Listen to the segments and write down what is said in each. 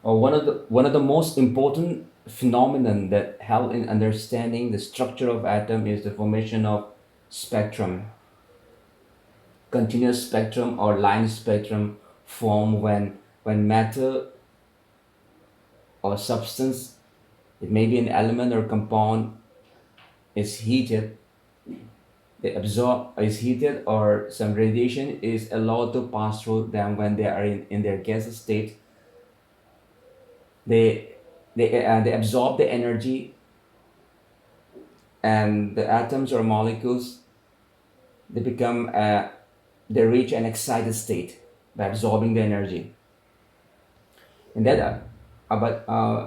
or one of the most important phenomenon that help in understanding the structure of atom is the formation of spectrum. Continuous spectrum or line spectrum form when matter or substance, it may be an element or compound, is heated, they absorb is heated, or some radiation is allowed to pass through them. When they are in their gas state, they they absorb the energy, and the atoms or molecules, they become they reach an excited state by absorbing the energy. And that but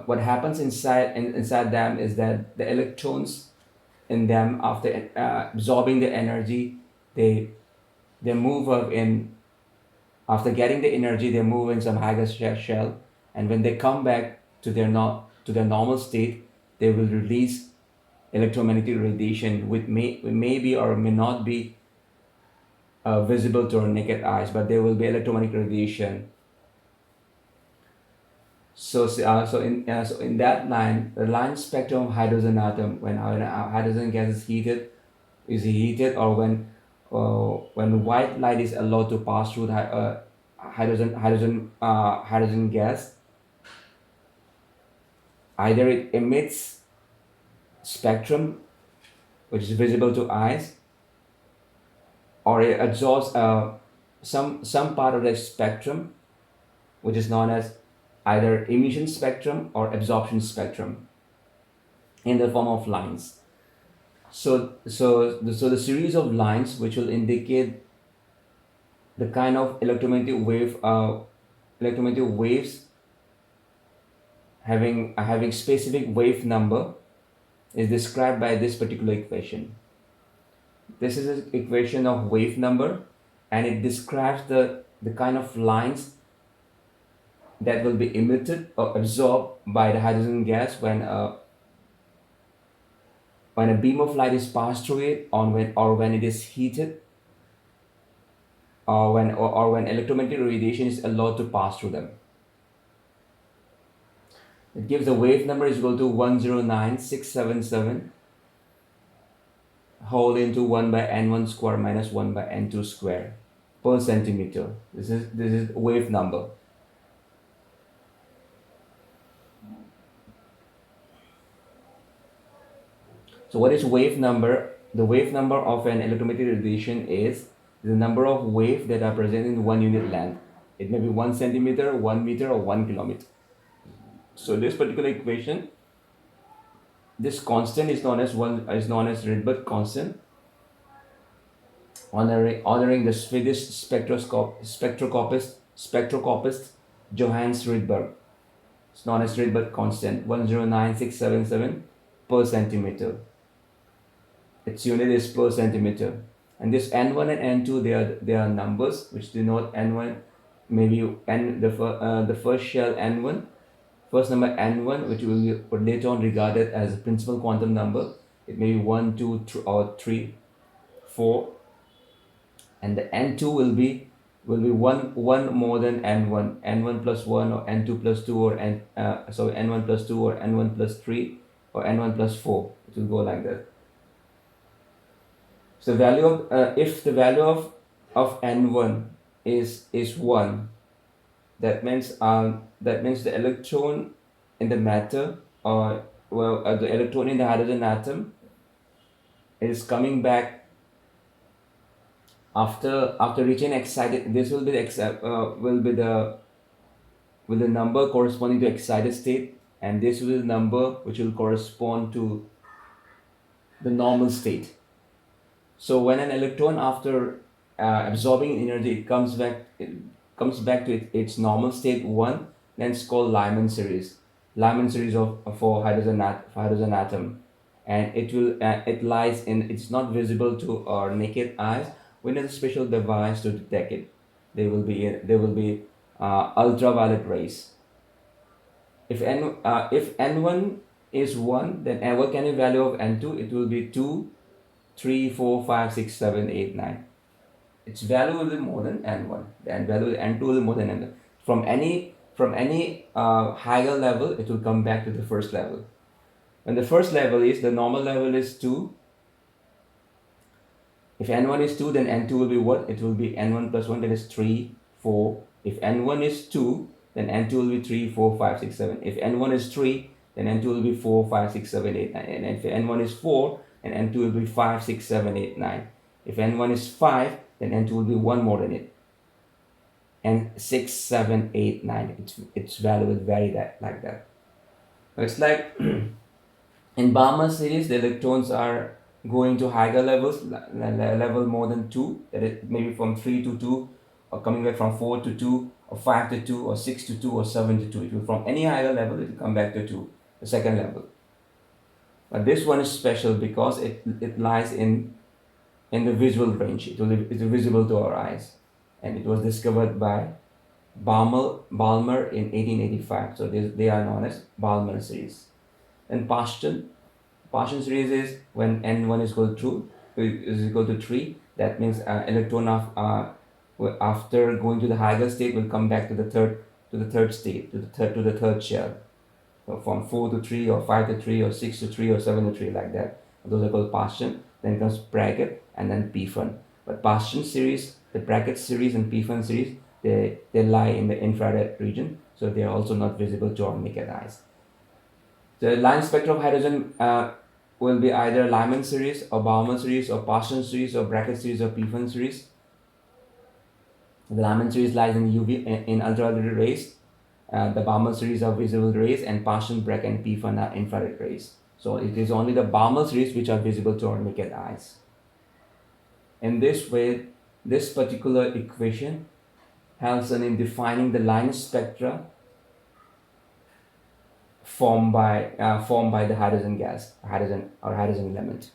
what happens inside them is that the electrons in them, after absorbing the energy, they they move up in after getting the energy, they move in some higher shell, and when they come back to their to their normal state, they will release electromagnetic radiation, which may be or may not be visible to our naked eyes, but there will be electromagnetic radiation. So in that line, the line spectrum of hydrogen atom, when hydrogen gas is heated, or when white light is allowed to pass through the hydrogen gas, either it emits spectrum which is visible to eyes, or it absorbs some part of the spectrum, which is known as either emission spectrum or absorption spectrum, in the form of lines. So the series of lines which will indicate the kind of electromagnetic waves having specific wave number is described by this particular equation. This is an equation of wave number, and it describes the kind of lines that will be emitted or absorbed by the hydrogen gas when a beam of light is passed through it, or when it is heated, or when electromagnetic radiation is allowed to pass through them. It gives the wave number is equal to 109677 whole into 1 by n1 square minus 1 by n2 square per centimeter. This is wave number. So what is wave number? The wave number of an electromagnetic radiation is the number of waves that are present in 1 unit length. It may be 1 centimeter, 1 meter, or 1 kilometer. So this particular equation, this constant is known as Rydberg constant, honoring the Swedish spectroscopist Johannes Rydberg. It's known as Rydberg constant, 109677 per centimeter. Its unit is per centimeter. And this n1 and n2, they are numbers which denote n1, maybe the first shell n1, first number n1, which will be later on regarded as a principal quantum number. It may be 1, 2, or 3, 4, and the n2 will be one more than n1 plus 1, or n2 plus 2, or n1 plus 2, or n1 plus 3, or n1 plus 4. It will go like that. So value of if the value of n1 is 1, that means the electron in the matter, or the electron in the hydrogen atom, is coming back after reaching excited. This will be the number corresponding to excited state, and this will be the number which will correspond to the normal state. So when an electron, after absorbing energy, it comes back to its normal state 1, then it's called Lyman series of for hydrogen atom. And it lies in, it's not visible to our naked eyes. We need a special device to detect it. There will be ultraviolet rays. If n1 is 1, then what can be value of n2? It will be 2, 3, 4, 5, 6, 7, 8, 9. Its value will be more than n1. The value n2 will be more than n1. From any From any higher level, it will come back to the first level. When the first level is, the normal level is 2. If n1 is 2, then n2 will be what? It will be n1 plus 1, that is 3, 4. If n1 is 2, then n2 will be 3, 4, 5, 6, 7. If n1 is 3, then n2 will be 4, 5, 6, 7, 8, 9. And if n1 is 4, then n2 will be 5, 6, 7, 8, 9. If n1 is 5, then n2 will be 1 more than it. And 6, 7, 8, 9. Its value will vary like that. It's like in Balmer series, the electrons are going to higher levels, level more than 2, that is maybe from 3 to 2, or coming back from 4 to 2, or 5 to 2, or 6 to 2, or 7 to 2. It will, from any higher level, it will come back to 2, the second level. But this one is special because it lies in the visual range. It's visible to our eyes. And it was discovered by Balmer in 1885. So they are known as Balmer series. And Paschen series is when n1 is equal to 3. That means electron after going to the higher state will come back to the third state, to the third shell. So from 4 to 3, or 5 to 3, or 6 to 3, or 7 to 3, like that. Those are called Paschen. Then comes bracket and then P-fun. But Paschen series, the bracket series and P-fun series, they lie in the infrared region, so they are also not visible to our naked eyes. The line spectrum of hydrogen will be either Lyman series, or Bauman series, or Paschen series, or bracket series, or P-fun series. The Lyman series lies in UV, in ultraviolet rays. The Balmer series are visible rays, and Paschen, bracket, and P-fun are infrared rays. So it is only the Balmer series which are visible to our naked eyes. In this way, this particular equation helps in defining the line spectra formed by the hydrogen gas, hydrogen element.